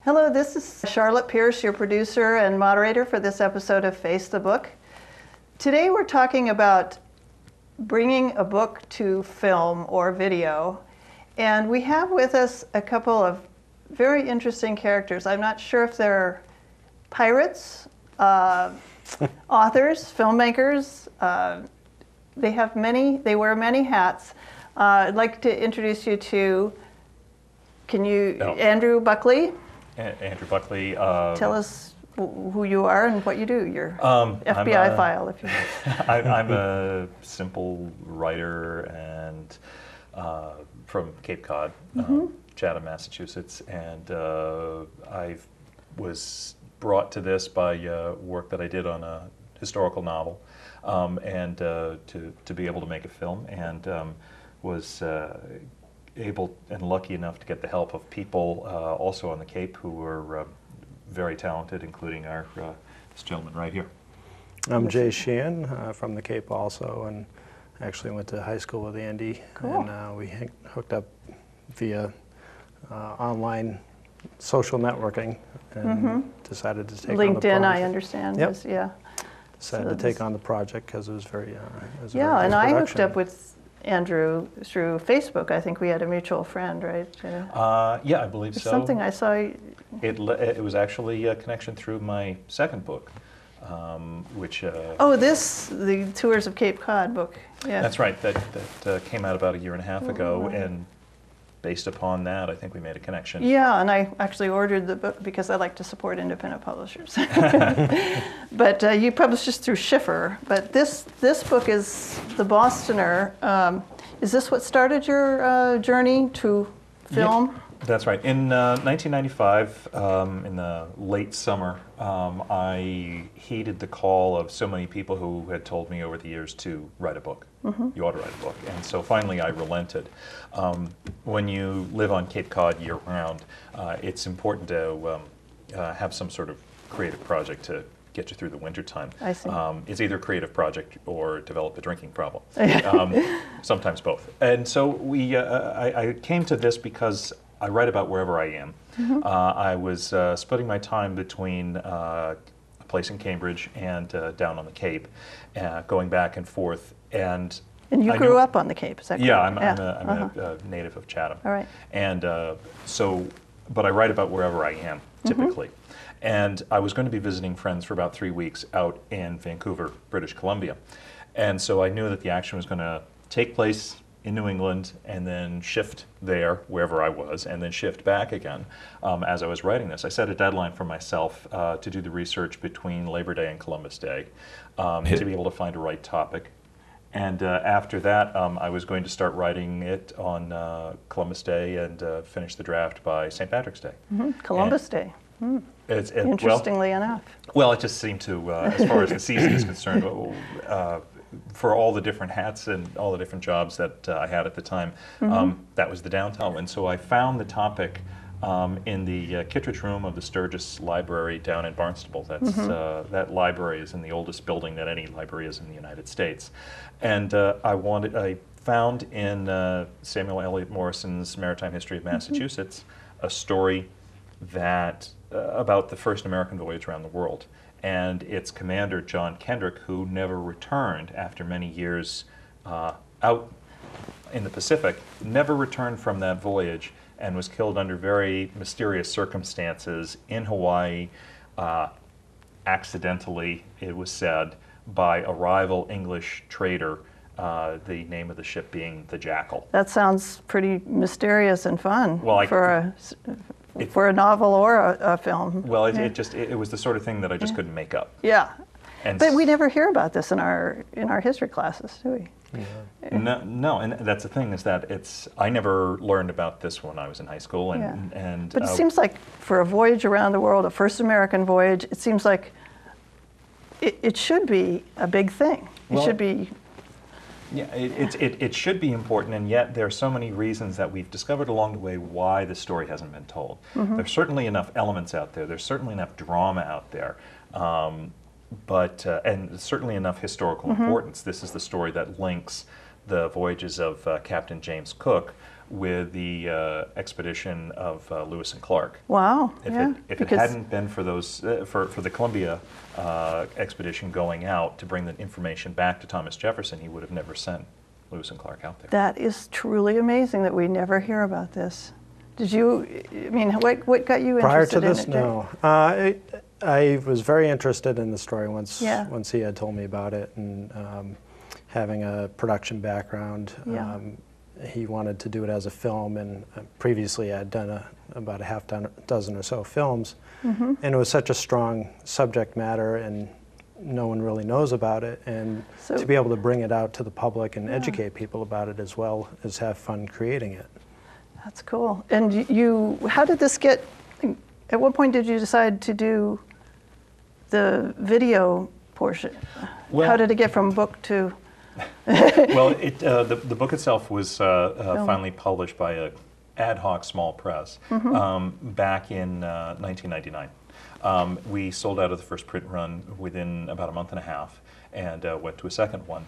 Hello, this is Charlotte Pierce, your producer and moderator for this episode of Face the Book. Today we're talking about bringing a book to film or video, and we have with us a couple of very interesting characters. I'm not sure if they're pirates, authors, filmmakers. They wear many hats. I'd like to introduce you to, Andrew Buckley. Andrew Buckley. Tell us who you are and what you do. Your FBI file, if you will. I'm a simple writer and from Cape Cod, Chatham, Massachusetts, and I was brought to this by work that I did on a historical novel, and to be able to make a film, and was able and lucky enough to get the help of people also on the Cape who were very talented, including this gentleman right here. I'm Jay Sheehan from the Cape also, and actually went to high school with Andy. Cool. And we hooked up via online social networking and decided to take on the project. LinkedIn, I understand. Yep. Decided to take on the project because it was very and I hooked up with Andrew through Facebook. I think we had a mutual friend, right? Yeah, I believe so. Something I saw. It was actually a connection through my second book, which. The Tours of Cape Cod book. Yeah. That's right. That came out about a year and a half ago, and based upon that, I think we made a connection. Yeah, and I actually ordered the book because I like to support independent publishers. But you published this through Schiffer. But this book is The Bostoner. Is this what started your journey to film? Yeah, that's right. In 1995, in the late summer, I heeded the call of so many people who had told me over the years to write a book. You ought to write a book. And so finally I relented. When you live on Cape Cod year-round, it's important to have some sort of creative project to get you through the wintertime. I see. It's either a creative project or develop a drinking problem. Sometimes both. And so I came to this because I write about wherever I am. I was splitting my time between a place in Cambridge and down on the Cape, going back and forth. And you grew up on the Cape, is that correct? Yeah, I'm a native of Chatham. All right. And but I write about wherever I am, typically. And I was going to be visiting friends for about 3 weeks out in Vancouver, British Columbia. And so I knew that the action was going to take place in New England and then shift there, wherever I was, and then shift back again as I was writing this. I set a deadline for myself to do the research between Labor Day and Columbus Day to be able to find a right topic. And after that, I was going to start writing it on Columbus Day and finish the draft by St. Patrick's Day. Columbus Day. Interestingly enough. Well, it just seemed to, as far as the season is concerned, for all the different hats and all the different jobs that I had at the time, that was the downtown. And so I found the topic in the Kittredge room of the Sturgis Library down in Barnstable. That's, that library is in the oldest building that any library is in the United States. And I found in Samuel Eliot Morrison's Maritime History of Massachusetts a story that about the first American voyage around the world. And its commander, John Kendrick, who never returned after many years out in the Pacific, never returned from that voyage and was killed under very mysterious circumstances in Hawaii, accidentally, it was said, by a rival English trader, the name of the ship being the Jackal. That sounds pretty mysterious and fun for a novel or a film. Well, it was the sort of thing that I just couldn't make up. Yeah. And but we never hear about this in our history classes, do we? Yeah. No, and that's the thing, is that I never learned about this when I was in high school. But it seems like for a voyage around the world, a first American voyage, it seems like it should be a big thing. It should be. Yeah, it should be important, and yet there are so many reasons that we've discovered along the way why the story hasn't been told. There's certainly enough elements out there. There's certainly enough drama out there. But and certainly enough historical importance. This is the story that links the voyages of Captain James Cook with the expedition of Lewis and Clark. Wow. If it hadn't been for those for the Columbia expedition going out to bring the information back to Thomas Jefferson, he would have never sent Lewis and Clark out there. That is truly amazing that we never hear about this. Did you? I mean, what got you Prior interested to this, in it? no. I was very interested in the story once he had told me about it, and having a production background. Yeah. He wanted to do it as a film, and previously I had done about a half dozen or so films, and it was such a strong subject matter, and no one really knows about it, and So- to be able to bring it out to the public and educate people about it as well as have fun creating it. That's cool. And how did this get? At what point did you decide to do the video portion? Well- How did it get from book to? Well, the book itself was finally published by a ad hoc small press back in 1999. We sold out of the first print run within about a month and a half, and went to a second one.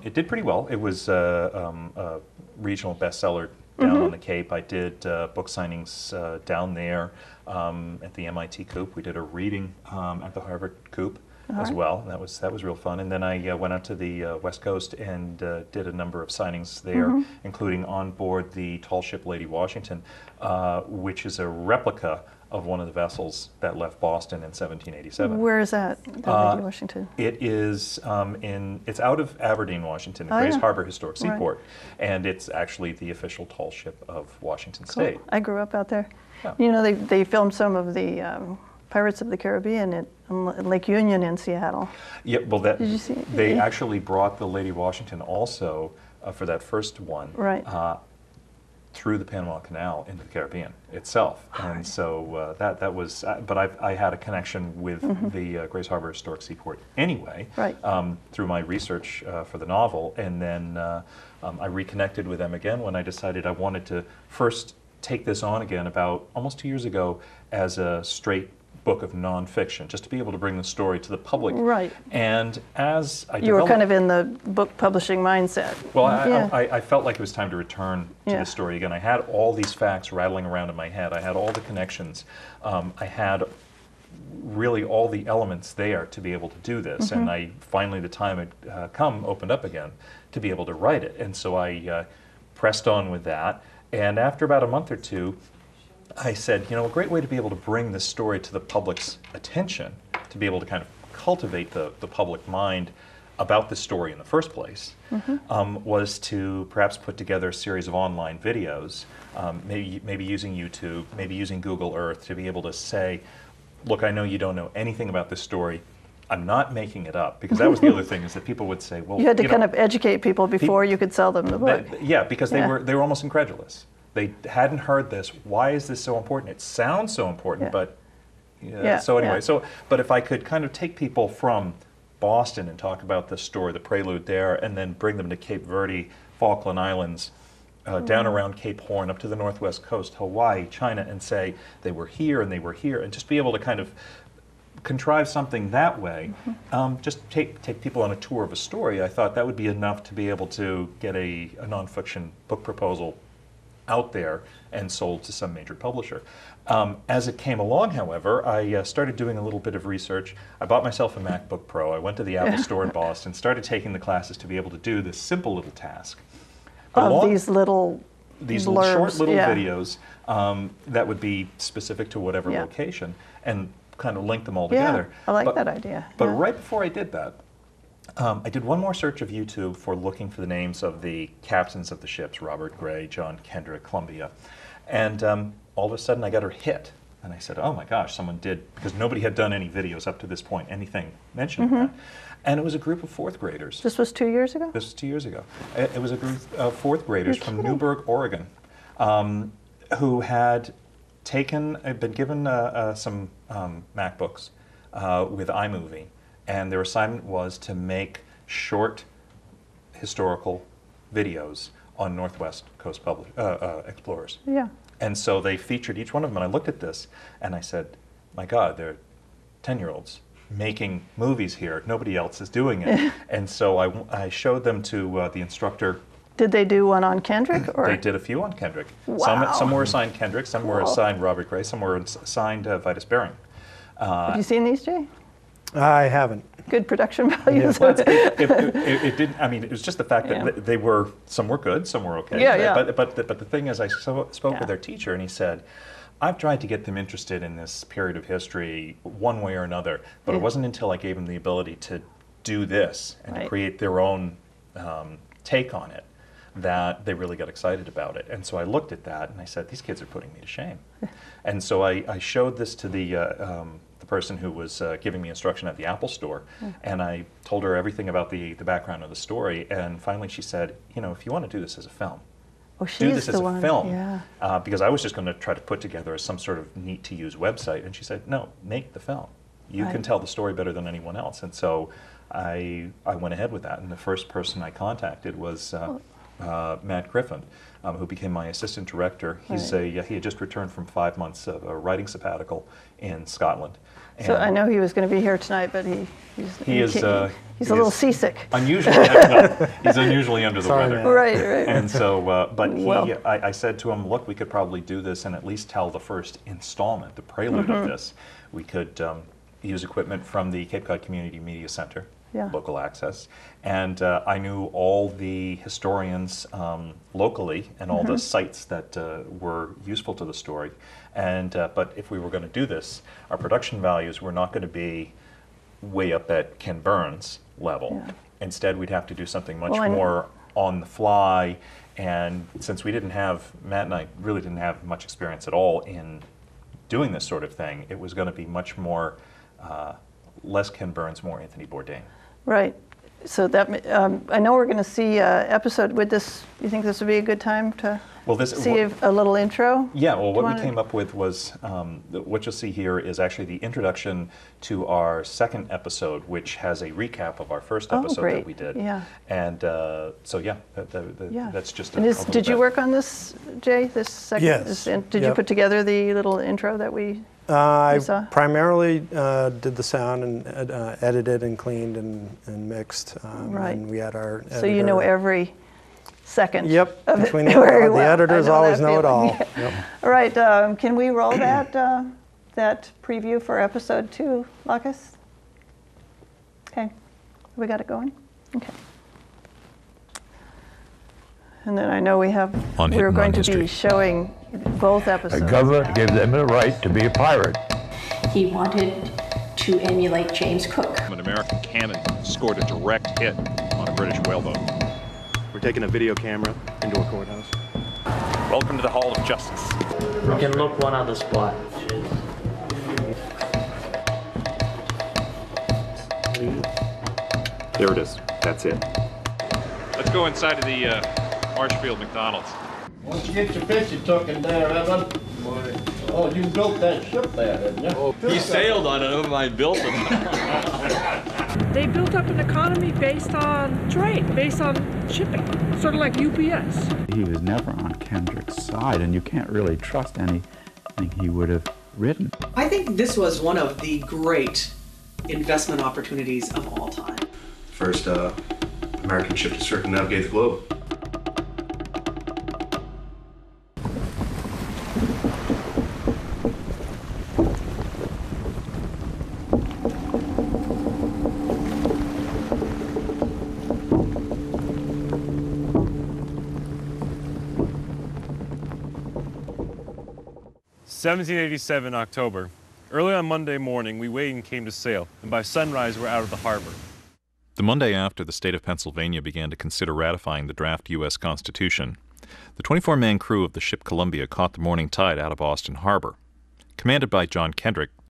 It did pretty well. It was a regional bestseller down on the Cape. I did book signings down there at the MIT Coop. We did a reading at the Harvard Coop as well. That was real fun. And then I went out to the West Coast and did a number of signings there, including on board the tall ship Lady Washington, which is a replica of one of the vessels that left Boston in 1787. Where is that? Lady Washington. It is it's out of Aberdeen, Washington, Oh, Grays yeah. Harbor Historic Right. Seaport, and it's actually the official tall ship of Washington Cool. State. I grew up out there. Yeah. You know, they filmed some of the Pirates of the Caribbean at Lake Union in Seattle. Yeah, well, that Did you see it? they Yeah. actually brought the Lady Washington also for that first one, Right. through the Panama Canal into the Caribbean itself, and so that was. But I had a connection with the Grays Harbor Historic Seaport anyway, Right. through my research for the novel, and then I reconnected with them again when I decided I wanted to first take this on again about almost 2 years ago as a straight book of nonfiction, just to be able to bring the story to the public. Right. And as I You were developed, kind of in the book publishing mindset. well, Yeah. I felt like it was time to return to Yeah. the story again. I had all these facts rattling around in my head. I had all the connections. I had really all the elements there to be able to do this. And I finally, the time had opened up again to be able to write it. And so I pressed on with that. And after about a month or two, I said, you know, a great way to be able to bring this story to the public's attention, to be able to kind of cultivate the public mind about the story in the first place, was to perhaps put together a series of online videos, maybe using YouTube, maybe using Google Earth, to be able to say, look, I know you don't know anything about this story. I'm not making it up, because that was the other thing, is that people would say, well, You had to know, kind of educate people before you could sell them the book. yeah, because Yeah. they were almost incredulous. They hadn't heard this. Why is this so important? It sounds so important, Yeah. but Yeah, so anyway. yeah. But if I could kind of take people from Boston and talk about the story, the prelude there, and then bring them to Cape Verde, Falkland Islands, down around Cape Horn, up to the northwest coast, Hawaii, China, and say they were here and they were here, and just be able to kind of contrive something that way, just take people on a tour of a story, I thought that would be enough to be able to get a nonfiction book proposal out there and sold to some major publisher. As it came along, however, I started doing a little bit of research. I bought myself a MacBook Pro. I went to the Apple Store in Boston, started taking the classes to be able to do this simple little task. Of these little These blurbs, short little yeah. videos that would be specific to whatever Yeah. location, and kind of link them all Yeah, together. I like But- that idea. But yeah. right before I did that, I did one more search of YouTube for looking for the names of the captains of the ships, Robert Gray, John Kendrick, Columbia. And all of a sudden I got a hit. And I said, oh my gosh, someone did, because nobody had done any videos up to this point, anything mentioning that. And it was a group of fourth graders. This was 2 years ago? This was 2 years ago. It was a group of fourth graders You're from kidding. Newberg, Oregon, who had been given some MacBooks with iMovie, and their assignment was to make short historical videos on Northwest Coast explorers. Yeah. And so they featured each one of them, and I looked at this, and I said, my God, they're 10-year-olds. making movies here. Nobody else is doing it. And so I showed them to the instructor. Did they do one on Kendrick? Or? They did a few on Kendrick. Wow. Some were assigned Kendrick, some were Cool. assigned Robert Gray, some were assigned Vitus Bering. Have you seen these, Jay? I haven't. Good production values. Well, it didn't. I mean, it was just the fact that Yeah. they were. Some were good, some were okay. Yeah, yeah. But the thing is, I spoke Yeah. with their teacher, and he said, "I've tried to get them interested in this period of history one way or another, but it wasn't until I gave them the ability to do this and Right. to create their own take on it that they really got excited about it." And so I looked at that and I said, "These kids are putting me to shame." And so I showed this to the person who was giving me instruction at the Apple store, and I told her everything about the background of the story, and finally she said, "You know, if you want to do this as a film, Oh, she's do this the as a one. film," Yeah. because I was just going to try to put together some sort of neat-to-use website, and she said, "No, make the film. You Right. can tell the story better than anyone else." And so I went ahead with that, and the first person I contacted was Matt Griffin, who became my assistant director. He had just returned from 5 months of a writing sabbatical in Scotland. So And I know he was going to be here tonight, but he's is, he's a he little is seasick. unusually, no, he's unusually under the Sorry, weather. Matt. Right. And so, but Well. I said to him, "Look, we could probably do this and at least tell the first installment, the prelude of this. We could use equipment from the Cape Cod Community Media Center, Yeah. local access, and I knew all the historians locally and all the sites that were useful to the story. And but if we were going to do this, our production values were not going to be way up at Ken Burns level. Yeah. Instead, we'd have to do something much Well, and- more on the fly. And since we didn't have, Matt and I really didn't have much experience at all in doing this sort of thing, it was going to be much more, less Ken Burns, more Anthony Bourdain. Right. So that I know we're going to see an episode with this. You think this would be a good time to Well, this see a little intro? Yeah, well, what we wanna- came up with was, what you'll see here is actually the introduction to our second episode, which has a recap of our first Oh, episode great. that we did. Yeah. And so, yeah, Yeah. that's just And a is, little did you bit. work on this, Jay? This second? Yes. Did you Yep. put together the little intro that we? I saw? primarily did the sound and edited and cleaned and mixed. Right. And we had our editor. So you know every second. Yep. Of it Between the very well. editors I know always that know it feeling. all. Yeah. Yep. All right. Can we roll that preview for episode 2, Lucas? Okay. We got it going. Okay. And then I know we have. On We're Hidden going on to History. be showing both The episodes. government gave them the right to be a pirate. He wanted to emulate James Cook. An American cannon scored a direct hit on a British whaleboat. We're taking a video camera into a courthouse. Welcome to the Hall of Justice. We can look one other spot. There it is. That's it. Let's go inside of the Marshfield McDonald's. Once you get your picture taken there, Evan. Oh, you built that ship there, didn't you? He sailed on it, never mind built it. They built up an economy based on trade, based on shipping, sort of like UPS. He was never on Kendrick's side, and you can't really trust anything he would have written. I think this was one of the great investment opportunities of all time. First American ship to circumnavigate the globe. (1787 October). Early on Monday morning, we weighed and came to sail, and by sunrise we're out of the harbor. The Monday after the state of Pennsylvania began to consider ratifying the draft U.S. Constitution, the 24-man crew of the ship Columbia caught the morning tide out of Boston Harbor. Commanded by John Kendrick,